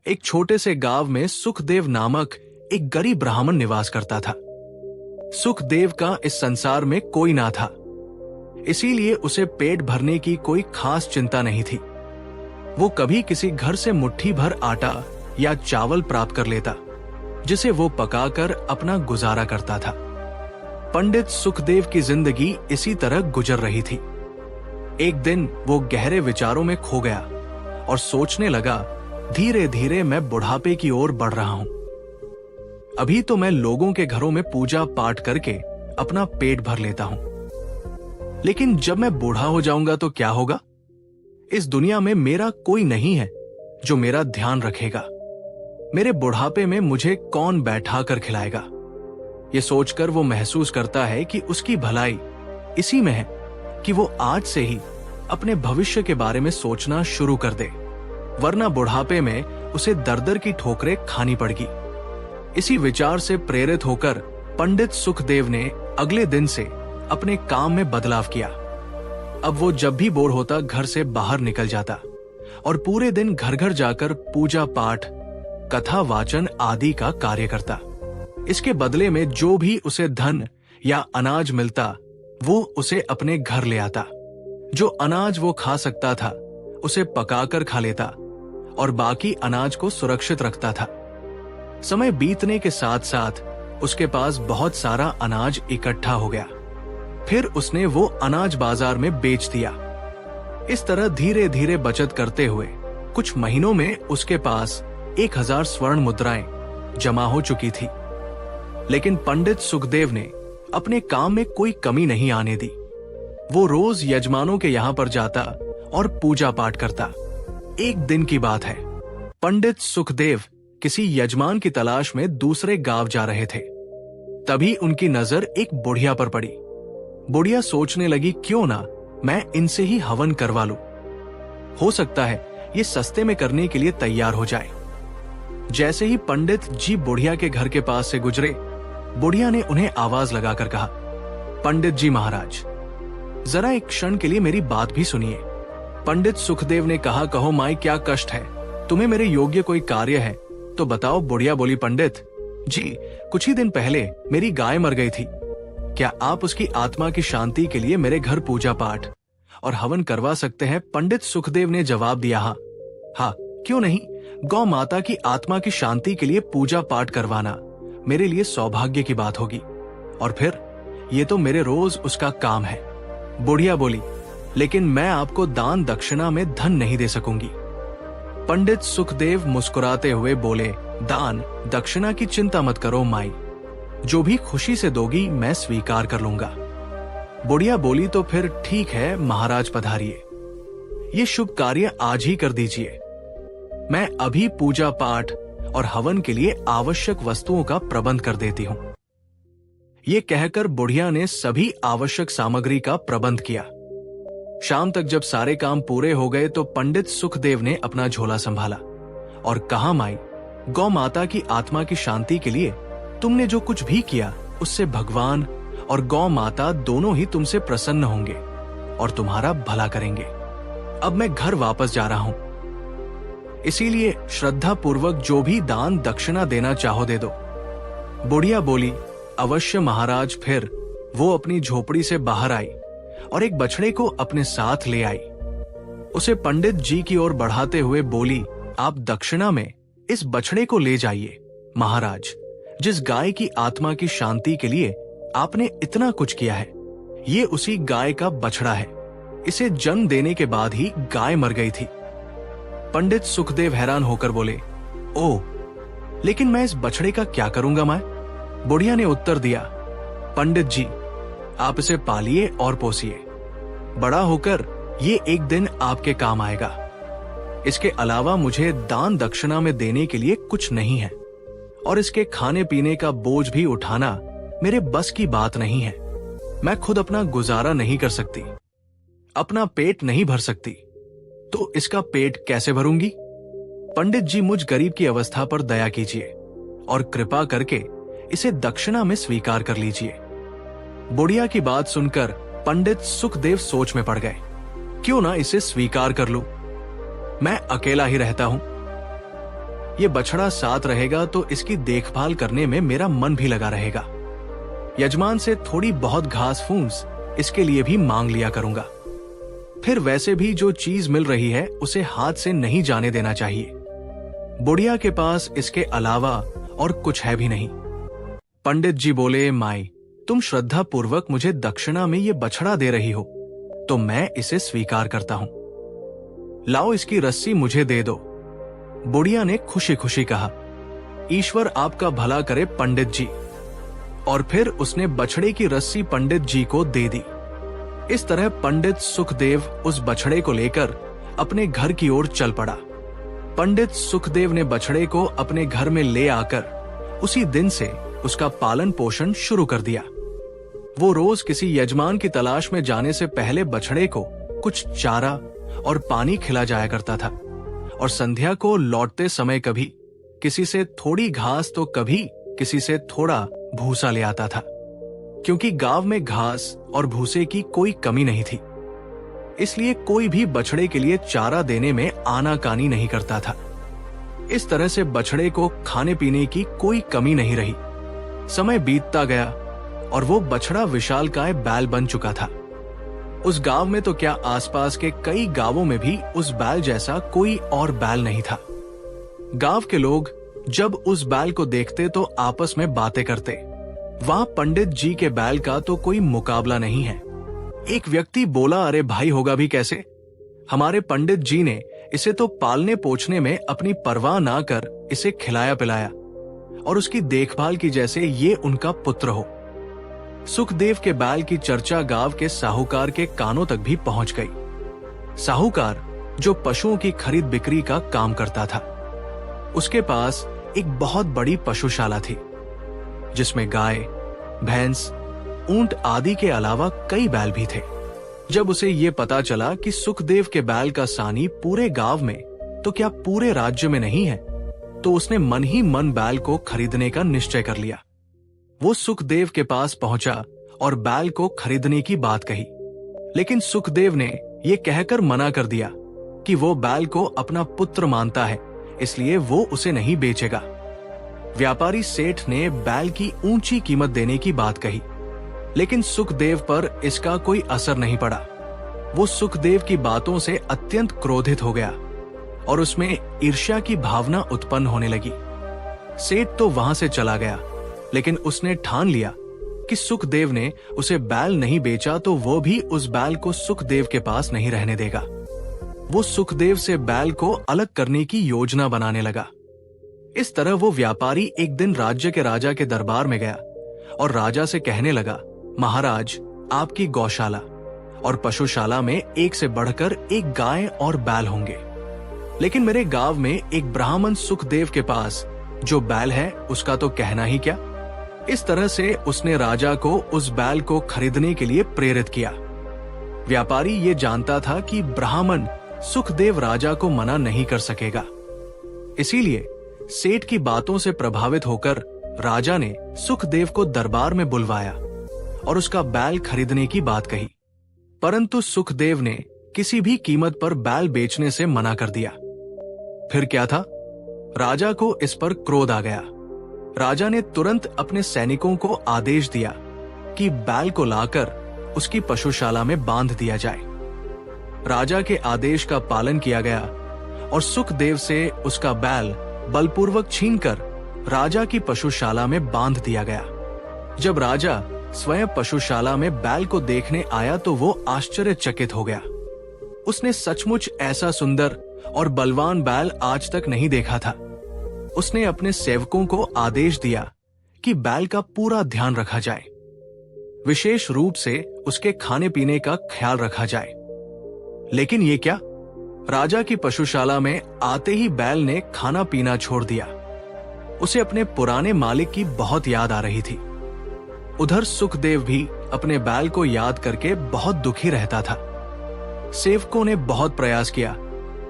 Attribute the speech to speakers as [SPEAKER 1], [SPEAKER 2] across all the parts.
[SPEAKER 1] एक छोटे से गांव में सुखदेव नामक एक गरीब ब्राह्मण निवास करता था। सुखदेव का इस संसार में कोई ना था, इसीलिए उसे पेट भरने की कोई खास चिंता नहीं थी। वो कभी किसी घर से मुट्ठी भर आटा या चावल प्राप्त कर लेता, जिसे वो पकाकर अपना गुजारा करता था। पंडित सुखदेव की जिंदगी इसी तरह गुजर रही थी। एक दिन वो गहरे विचारों में खो गया और सोचने लगा, धीरे धीरे मैं बुढ़ापे की ओर बढ़ रहा हूं। अभी तो मैं लोगों के घरों में पूजा पाठ करके अपना पेट भर लेता हूं, लेकिन जब मैं बूढ़ा हो जाऊंगा तो क्या होगा? इस दुनिया में मेरा कोई नहीं है जो मेरा ध्यान रखेगा। मेरे बुढ़ापे में मुझे कौन बैठा कर खिलाएगा? ये सोचकर वो महसूस करता है कि उसकी भलाई इसी में है कि वो आज से ही अपने भविष्य के बारे में सोचना शुरू कर दे, वरना बुढ़ापे में उसे दर-दर की ठोकरें खानी पड़गी। इसी विचार से प्रेरित होकर पंडित सुखदेव ने अगले दिन से अपने काम में बदलाव किया। अब वो जब भी बोर होता घर से बाहर निकल जाता और पूरे दिन घर घर जाकर पूजा पाठ, कथा वाचन आदि का कार्य करता। इसके बदले में जो भी उसे धन या अनाज मिलता वो उसे अपने घर ले आता। जो अनाज वो खा सकता था उसे पकाकर खा लेता और बाकी अनाज को सुरक्षित रखता था। समय बीतने के साथ साथ उसके पास बहुत सारा अनाज इकट्ठा हो गया। फिर उसने वो अनाज बाजार में बेच दिया। इस तरह धीरे धीरे बचत करते हुए कुछ महीनों में उसके पास 1000 स्वर्ण मुद्राएं जमा हो चुकी थी। लेकिन पंडित सुखदेव ने अपने काम में कोई कमी नहीं आने दी। वो रोज यजमानों के यहाँ पर जाता और पूजा पाठ करता। एक दिन की बात है, पंडित सुखदेव किसी यजमान की तलाश में दूसरे गांव जा रहे थे। तभी उनकी नजर एक बुढ़िया पर पड़ी। बुढ़िया सोचने लगी, क्यों ना मैं इनसे ही हवन करवा लूं। हो सकता है ये सस्ते में करने के लिए तैयार हो जाए। जैसे ही पंडित जी बुढ़िया के घर के पास से गुजरे, बुढ़िया ने उन्हें आवाज लगाकर कहा, पंडित जी महाराज, जरा एक क्षण के लिए मेरी बात भी सुनिए। पंडित सुखदेव ने कहा, कहो माई, क्या कष्ट है? तुम्हें मेरे योग्य कोई कार्य है तो बताओ। बुढ़िया बोली, पंडित जी, कुछ ही दिन पहले मेरी गाय मर गई थी। क्या आप उसकी आत्मा की शांति के लिए मेरे घर पूजा पाठ और हवन करवा सकते हैं? पंडित सुखदेव ने जवाब दिया, हाँ, क्यों नहीं। गौ माता की आत्मा की शांति के लिए पूजा पाठ करवाना मेरे लिए सौभाग्य की बात होगी, और फिर ये तो मेरे रोज उसका काम है। बुढ़िया बोली, लेकिन मैं आपको दान दक्षिणा में धन नहीं दे सकूंगी। पंडित सुखदेव मुस्कुराते हुए बोले, दान दक्षिणा की चिंता मत करो माई, जो भी खुशी से दोगी मैं स्वीकार कर लूंगा। बुढ़िया बोली, तो फिर ठीक है महाराज, पधारिए। ये शुभ कार्य आज ही कर दीजिए। मैं अभी पूजा पाठ और हवन के लिए आवश्यक वस्तुओं का प्रबंध कर देती हूं। ये कहकर बुढ़िया ने सभी आवश्यक सामग्री का प्रबंध किया। शाम तक जब सारे काम पूरे हो गए तो पंडित सुखदेव ने अपना झोला संभाला और कहा, माई, गौ माता की आत्मा की शांति के लिए तुमने जो कुछ भी किया उससे भगवान और गौ माता दोनों ही तुमसे प्रसन्न होंगे और तुम्हारा भला करेंगे। अब मैं घर वापस जा रहा हूं, इसीलिए श्रद्धा पूर्वक जो भी दान दक्षिणा देना चाहो दे दो। बुढ़िया बोली, अवश्य महाराज। फिर वो अपनी झोपड़ी से बाहर आई और एक बछड़े को अपने साथ ले आई। उसे पंडित जी की ओर बढ़ाते हुए बोली, आप दक्षिणा में इस बछड़े को ले जाइए महाराज। जिस गाय की आत्मा की शांति के लिए आपने इतना कुछ किया है, ये उसी गाय का बछड़ा है। इसे जन्म देने के बाद ही गाय मर गई थी। पंडित सुखदेव हैरान होकर बोले, ओह, लेकिन मैं इस बछड़े का क्या करूंगा मैं? बुढ़िया ने उत्तर दिया, पंडित जी, आप इसे पालिए और पोसिए। बड़ा होकर ये एक दिन आपके काम आएगा। इसके अलावा मुझे दान दक्षिणा में देने के लिए कुछ नहीं है और इसके खाने पीने का बोझ भी उठाना मेरे बस की बात नहीं है। मैं खुद अपना गुजारा नहीं कर सकती, अपना पेट नहीं भर सकती, तो इसका पेट कैसे भरूंगी? पंडित जी, मुझ गरीब की अवस्था पर दया कीजिए और कृपा करके इसे दक्षिणा में स्वीकार कर लीजिए। बुढ़िया की बात सुनकर पंडित सुखदेव सोच में पड़ गए। क्यों ना इसे स्वीकार कर लूं? मैं अकेला ही रहता हूं। ये बछड़ा साथ रहेगा तो इसकी देखभाल करने में मेरा मन भी लगा रहेगा। यजमान से थोड़ी बहुत घास फूस इसके लिए भी मांग लिया करूंगा। फिर वैसे भी जो चीज मिल रही है उसे हाथ से नहीं जाने देना चाहिए। बुढ़िया के पास इसके अलावा और कुछ है भी नहीं। पंडित जी बोले, माई, तुम श्रद्धा पूर्वक मुझे दक्षिणा में ये बछड़ा दे रही हो तो मैं इसे स्वीकार करता हूं। लाओ इसकी रस्सी मुझे दे दो। बुढ़िया ने खुशी खुशी कहा, ईश्वर आपका भला करे पंडित जी। और फिर उसने बछड़े की रस्सी पंडित जी को दे दी। इस तरह पंडित सुखदेव उस बछड़े को लेकर अपने घर की ओर चल पड़ा। पंडित सुखदेव ने बछड़े को अपने घर में ले आकर उसी दिन से उसका पालन पोषण शुरू कर दिया। वो रोज किसी यजमान की तलाश में जाने से पहले बछड़े को कुछ चारा और पानी खिला जाया करता था और संध्या को लौटते समय कभी किसी से थोड़ी घास तो कभी किसी से थोड़ा भूसा ले आता था, क्योंकि गांव में घास और भूसे की कोई कमी नहीं थी। इसलिए कोई भी बछड़े के लिए चारा देने में आनाकानी नहीं करता था। इस तरह से बछड़े को खाने पीने की कोई कमी नहीं रही। समय बीतता गया और वो बछड़ा विशालकाय बैल बन चुका था। उस गांव में तो क्या, आसपास के कई गांवों में भी उस बैल जैसा कोई और बैल नहीं था। गांव के लोग जब उस बैल को देखते तो आपस में बातें करते, वहां पंडित जी के बैल का तो कोई मुकाबला नहीं है। एक व्यक्ति बोला, अरे भाई, होगा भी कैसे? हमारे पंडित जी ने इसे तो पालने पोछने में अपनी परवाह ना कर इसे खिलाया पिलाया और उसकी देखभाल की जैसे ये उनका पुत्र हो। सुखदेव के बैल की चर्चा गांव के साहूकार के कानों तक भी पहुंच गई। साहूकार जो पशुओं की खरीद बिक्री का काम करता था, उसके पास एक बहुत बड़ी पशुशाला थी जिसमें गाय, भैंस, ऊंट आदि के अलावा कई बैल भी थे। जब उसे ये पता चला कि सुखदेव के बैल का सानी पूरे गांव में तो क्या पूरे राज्य में नहीं है, तो उसने मन ही मन बैल को खरीदने का निश्चय कर लिया। वो सुखदेव के पास पहुंचा और बैल को खरीदने की बात कही, लेकिन सुखदेव ने ये कहकर मना कर दिया कि वो बैल को अपना पुत्र मानता है, इसलिए वो उसे नहीं बेचेगा। व्यापारी सेठ ने बैल की ऊंची कीमत देने की बात कही, लेकिन सुखदेव पर इसका कोई असर नहीं पड़ा। वो सुखदेव की बातों से अत्यंत क्रोधित हो गया और उसमें ईर्ष्या की भावना उत्पन्न होने लगी। सेठ तो वहां से चला गया, लेकिन उसने ठान लिया कि सुखदेव ने उसे बैल नहीं बेचा तो वो भी उस बैल को सुखदेव के पास नहीं रहने देगा। वो सुखदेव से बैल को अलग करने की योजना बनाने लगा। इस तरह वो व्यापारी एक दिन राज्य के राजा के दरबार में गया और राजा से कहने लगा, महाराज, आपकी गौशाला और पशुशाला में एक से बढ़कर एक गाय और बैल होंगे, लेकिन मेरे गांव में एक ब्राह्मण सुखदेव के पास जो बैल है उसका तो कहना ही क्या। इस तरह से उसने राजा को उस बैल को खरीदने के लिए प्रेरित किया। व्यापारी ये जानता था कि ब्राह्मण सुखदेव राजा को मना नहीं कर सकेगा, इसीलिए सेठ की बातों से प्रभावित होकर राजा ने सुखदेव को दरबार में बुलवाया और उसका बैल खरीदने की बात कही, परंतु सुखदेव ने किसी भी कीमत पर बैल बेचने से मना कर दिया। फिर क्या था, राजा को इस पर क्रोध आ गया। राजा ने तुरंत अपने सैनिकों को आदेश दिया कि बैल को लाकर उसकी पशुशाला में बांध दिया जाए। राजा के आदेश का पालन किया गया और सुखदेव से उसका बैल बलपूर्वक छीनकर राजा की पशुशाला में बांध दिया गया। जब राजा स्वयं पशुशाला में बैल को देखने आया तो वो आश्चर्यचकित हो गया। उसने सचमुच ऐसा सुंदर और बलवान बैल आज तक नहीं देखा था। उसने अपने सेवकों को आदेश दिया कि बैल का पूरा ध्यान रखा जाए, विशेष रूप से उसके खाने पीने का ख्याल रखा जाए। लेकिन ये क्या, राजा की पशुशाला में आते ही बैल ने खाना पीना छोड़ दिया। उसे अपने पुराने मालिक की बहुत याद आ रही थी। उधर सुखदेव भी अपने बैल को याद करके बहुत दुखी रहता था। सेवकों ने बहुत प्रयास किया,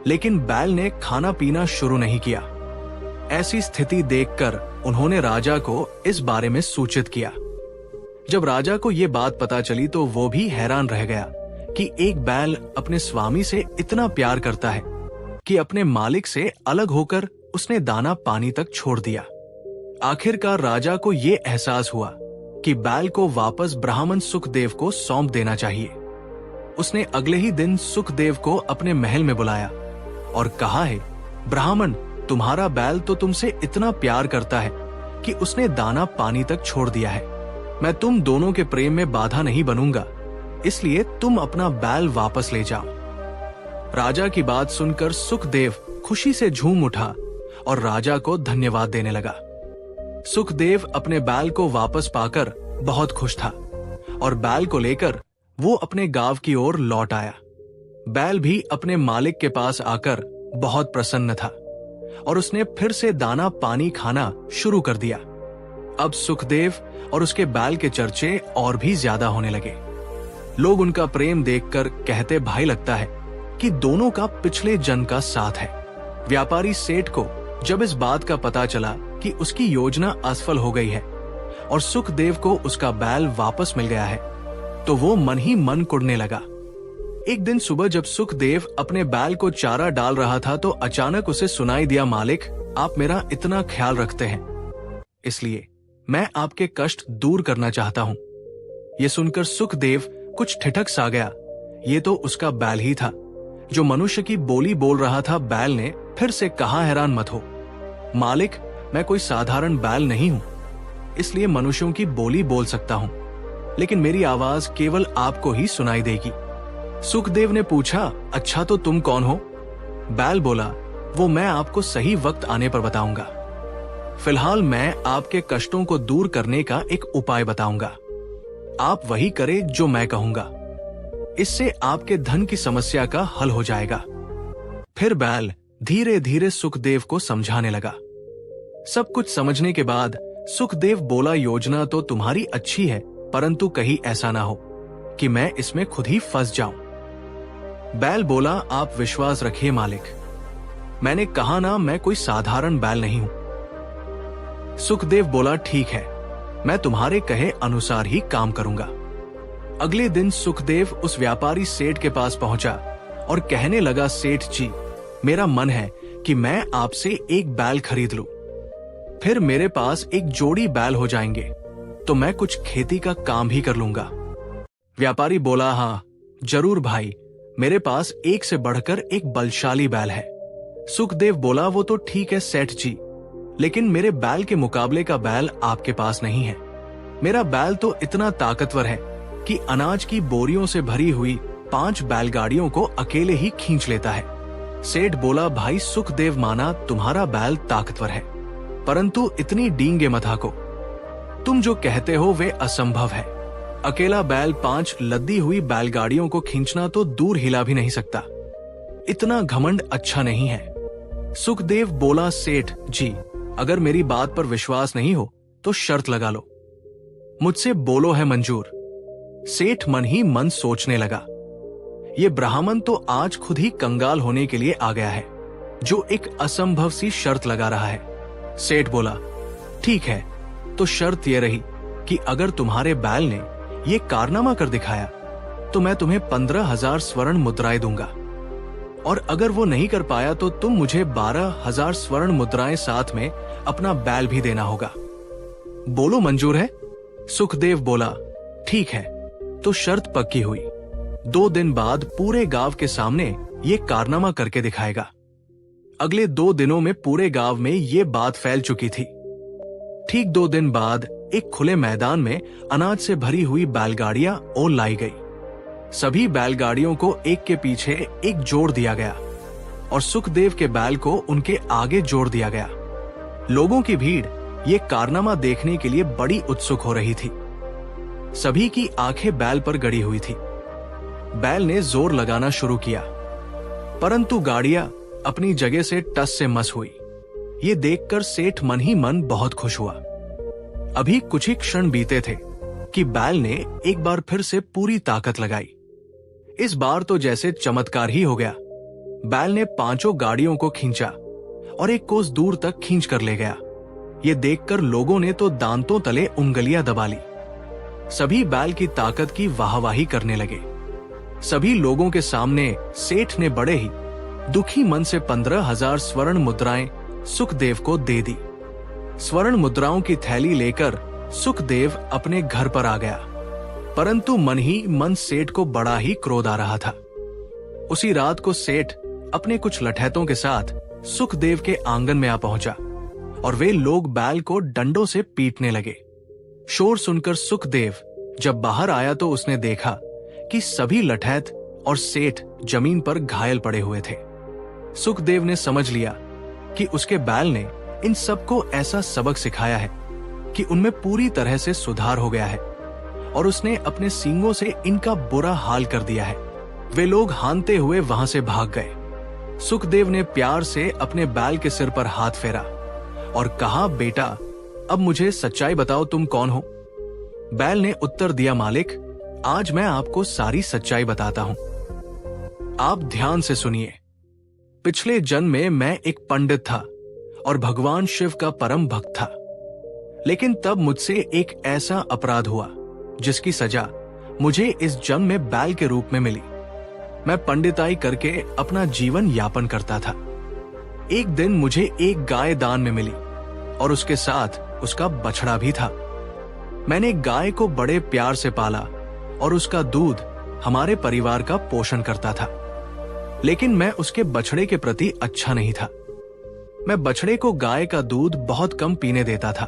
[SPEAKER 1] लेकिन बैल ने खाना पीना शुरू नहीं किया। ऐसी स्थिति देखकर उन्होंने राजा को इस बारे में सूचित किया। जब राजा को यह बात पता चली तो वो भी हैरान रह गया कि एक बैल अपने स्वामी से इतना प्यार करता है कि अपने मालिक से अलग होकर उसने दाना पानी तक छोड़ दिया। आखिरकार राजा को यह एहसास हुआ कि बैल को वापस ब्राह्मण सुखदेव को सौंप देना चाहिए। उसने अगले ही दिन सुखदेव को अपने महल में बुलाया और कहा है, ब्राह्मण, तुम्हारा बैल तो तुमसे इतना प्यार करता है कि उसने दाना पानी तक छोड़ दिया है। मैं तुम दोनों के प्रेम में बाधा नहीं बनूंगा, इसलिए तुम अपना बैल वापस ले जाओ। राजा की बात सुनकर सुखदेव खुशी से झूम उठा और राजा को धन्यवाद देने लगा। सुखदेव अपने बैल को वापस पाकर बहुत खुश था और बैल को लेकर वो अपने गांव की ओर लौट आया। बैल भी अपने मालिक के पास आकर बहुत प्रसन्न था और उसने फिर से दाना पानी खाना शुरू कर दिया। अब सुखदेव और उसके बैल के चर्चे और भी ज्यादा होने लगे। लोग उनका प्रेम देखकर कहते, भाई लगता है कि दोनों का पिछले जन्म का साथ है। व्यापारी सेठ को जब इस बात का पता चला कि उसकी योजना असफल हो गई है और सुखदेव को उसका बैल वापस मिल गया है, तो वो मन ही मन कुढ़ने लगा। एक दिन सुबह जब सुखदेव अपने बैल को चारा डाल रहा था तो अचानक उसे सुनाई दिया, मालिक, आप मेरा इतना ख्याल रखते हैं, इसलिए मैं आपके कष्ट दूर करना चाहता हूँ। ये सुनकर सुखदेव कुछ ठिठक सा गया। ये तो उसका बैल ही था जो मनुष्य की बोली बोल रहा था। बैल ने फिर से कहा, हैरान मत हो मालिक, मैं कोई साधारण बैल नहीं हूं, इसलिए मनुष्यों की बोली बोल सकता हूं, लेकिन मेरी आवाज केवल आपको ही सुनाई देगी। सुखदेव ने पूछा, अच्छा तो तुम कौन हो? बैल बोला, वो मैं आपको सही वक्त आने पर बताऊंगा। फिलहाल मैं आपके कष्टों को दूर करने का एक उपाय बताऊंगा। आप वही करें जो मैं कहूंगा, इससे आपके धन की समस्या का हल हो जाएगा। फिर बैल धीरे धीरे सुखदेव को समझाने लगा। सब कुछ समझने के बाद सुखदेव बोला, योजना तो तुम्हारी अच्छी है, परंतु कहीं ऐसा ना हो कि मैं इसमें खुद ही फंस जाऊं। बैल बोला, आप विश्वास रखिए मालिक, मैंने कहा ना, मैं कोई साधारण बैल नहीं हूं। सुखदेव बोला, ठीक है, मैं तुम्हारे कहे अनुसार ही काम करूंगा। अगले दिन सुखदेव उस व्यापारी सेठ के पास पहुंचा और कहने लगा, सेठ जी, मेरा मन है कि मैं आपसे एक बैल खरीद लूं, फिर मेरे पास एक जोड़ी बैल हो जाएंगे तो मैं कुछ खेती का काम भी कर लूंगा। व्यापारी बोला, हाँ जरूर भाई, मेरे पास एक से बढ़कर एक बलशाली बैल है। सुखदेव बोला, वो तो ठीक है सेठ जी, लेकिन मेरे बैल के मुकाबले का बैल आपके पास नहीं है। मेरा बैल तो इतना ताकतवर है कि अनाज की बोरियों से भरी हुई 5 बैलगाड़ियों को अकेले ही खींच लेता है। सेठ बोला, भाई सुखदेव, माना तुम्हारा बैल ताकतवर है, परंतु इतनी डींगे मत हाको। तुम जो कहते हो वे असंभव है। अकेला बैल 5 लद्दी हुई बैलगाड़ियों को खींचना तो दूर हिला भी नहीं सकता। इतना घमंड अच्छा नहीं है। सुखदेव बोला, सेठ जी, अगर मेरी बात पर विश्वास नहीं हो तो शर्त लगा लो, मुझसे बोलो है मंजूर। सेठ मन ही मन सोचने लगा, ये ब्राह्मण तो आज खुद ही कंगाल होने के लिए आ गया है, जो एक असंभव सी शर्त लगा रहा है। सेठ बोला, ठीक है, तो शर्त यह रही कि अगर तुम्हारे बैल ने ये कारनामा कर दिखाया तो मैं तुम्हें 15,000 स्वर्ण मुद्राएं दूंगा, और अगर वो नहीं कर पाया तो तुम मुझे 12,000 स्वर्ण मुद्राएं साथ में अपना बैल भी देना होगा। बोलो मंजूर है? सुखदेव बोला, ठीक है, तो शर्त पक्की हुई। 2 दिन बाद पूरे गांव के सामने ये कारनामा करके दिखाएगा। अगले 2 दिनों में पूरे गांव में ये बात फैल चुकी थी। ठीक 2 दिन बाद एक खुले मैदान में अनाज से भरी हुई बैलगाड़ियां और लाई गई। सभी बैलगाड़ियों को एक के पीछे एक जोड़ दिया गया और सुखदेव के बैल को उनके आगे जोड़ दिया गया। लोगों की भीड़ ये कारनामा देखने के लिए बड़ी उत्सुक हो रही थी। सभी की आंखें बैल पर गड़ी हुई थी। बैल ने जोर लगाना शुरू किया, परंतु गाड़ियां अपनी जगह से टस से मस हुई। ये देखकर सेठ मन ही मन बहुत खुश हुआ। अभी कुछ ही क्षण बीते थे कि बैल ने एक बार फिर से पूरी ताकत लगाई। इस बार तो जैसे चमत्कार ही हो गया। बैल ने 5 गाड़ियों को खींचा और 1 कोस दूर तक खींच कर ले गया। ये देखकर लोगों ने तो दांतों तले उंगलियां दबा ली। सभी बैल की ताकत की वाहवाही करने लगे। सभी लोगों के सामने सेठ ने बड़े ही दुखी मन से 15,000 स्वर्ण मुद्राएं सुखदेव को दे दी। स्वर्ण मुद्राओं की थैली लेकर सुखदेव अपने घर पर आ गया, परंतु मन ही मन सेठ को बड़ा ही क्रोध आ रहा था। उसी रात को सेठ अपने कुछ लठैतों के साथ सुखदेव के आंगन में आ पहुंचा और वे लोग बैल को डंडों से पीटने लगे। शोर सुनकर सुखदेव जब बाहर आया तो उसने देखा कि सभी लठैत और सेठ जमीन पर घायल पड़े हुए थे। सुखदेव ने समझ लिया कि उसके बैल ने इन सबको ऐसा सबक सिखाया है कि उनमें पूरी तरह से सुधार हो गया है और उसने अपने सींगों से इनका बुरा हाल कर दिया है। वे लोग हानते हुए वहां से भाग गए। सुखदेव ने प्यार से अपने बैल के सिर पर हाथ फेरा और कहा, बेटा, अब मुझे सच्चाई बताओ, तुम कौन हो? बैल ने उत्तर दिया, मालिक, आज मैं आपको सारी सच्चाई बताता हूं। आप ध्यान से सुनिए। पिछले जन्म में मैं एक पंडित था और भगवान शिव का परम भक्त था, लेकिन तब मुझसे एक ऐसा अपराध हुआ जिसकी सजा मुझे इस जन्म में बैल के रूप में मिली। मैं पंडिताई करके अपना जीवन यापन करता था। एक दिन मुझे एक गाय दान में मिली और उसके साथ उसका बछड़ा भी था। मैंने गाय को बड़े प्यार से पाला और उसका दूध हमारे परिवार का पोषण करता था, लेकिन मैं उसके बछड़े के प्रति अच्छा नहीं था। मैं बछड़े को गाय का दूध बहुत कम पीने देता था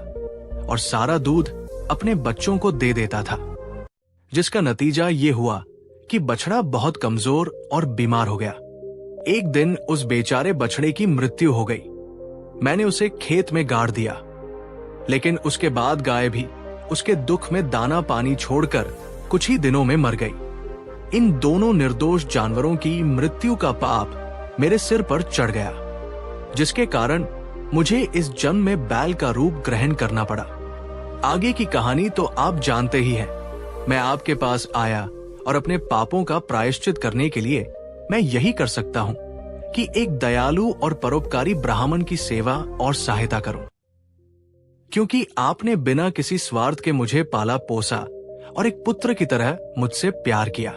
[SPEAKER 1] और सारा दूध अपने बच्चों को दे देता था, जिसका नतीजा ये हुआ कि बछड़ा बहुत कमजोर और बीमार हो गया। एक दिन उस बेचारे बछड़े की मृत्यु हो गई। मैंने उसे खेत में गाड़ दिया, लेकिन उसके बाद गाय भी उसके दुख में दाना पानी छोड़कर कुछ ही दिनों में मर गई। इन दोनों निर्दोष जानवरों की मृत्यु का पाप मेरे सिर पर चढ़ गया, जिसके कारण मुझे इस जन्म में बैल का रूप ग्रहण करना पड़ा। आगे की कहानी तो आप जानते ही हैं। मैं आपके पास आया और अपने पापों का प्रायश्चित करने के लिए मैं यही कर सकता हूं कि एक दयालु और परोपकारी ब्राह्मण की सेवा और सहायता करूं, क्योंकि आपने बिना किसी स्वार्थ के मुझे पाला पोसा और एक पुत्र की तरह मुझसे प्यार किया।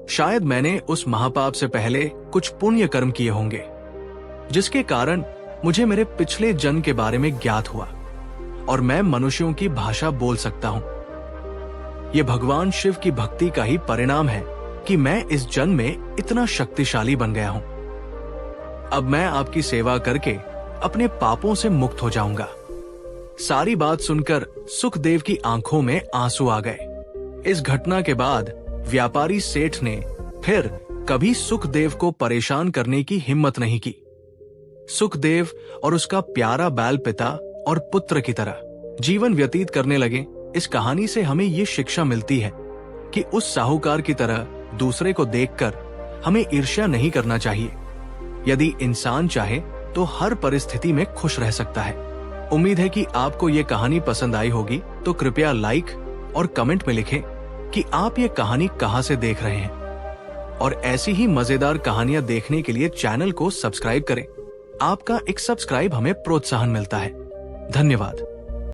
[SPEAKER 1] शायद मैंने उस महापाप से पहले कुछ पुण्य कर्म किए होंगे, जिसके कारण मुझे मेरे पिछले जन्म के बारे में ज्ञात हुआ और मैं मनुष्यों की भाषा बोल सकता हूं। यह भगवान शिव की भक्ति का ही परिणाम है कि मैं इस जन्म में इतना शक्तिशाली बन गया हूं। अब मैं आपकी सेवा करके अपने पापों से मुक्त हो जाऊंगा। सारी बात सुनकर सुखदेव की आंखों में आंसू आ गए। इस घटना के बाद व्यापारी सेठ ने फिर कभी सुखदेव को परेशान करने की हिम्मत नहीं की। सुखदेव और उसका प्यारा बैल पिता और पुत्र की तरह जीवन व्यतीत करने लगे। इस कहानी से हमें ये शिक्षा मिलती है कि उस साहूकार की तरह दूसरे को देखकर हमें ईर्ष्या नहीं करना चाहिए। यदि इंसान चाहे तो हर परिस्थिति में खुश रह सकता है। उम्मीद है कि आपको ये कहानी पसंद आई होगी, तो कृपया लाइक और कमेंट में लिखें कि आप ये कहानी कहां से देख रहे हैं। और ऐसी ही मजेदार कहानियां देखने के लिए चैनल को सब्सक्राइब करें। आपका एक सब्सक्राइब हमें प्रोत्साहन मिलता है। धन्यवाद।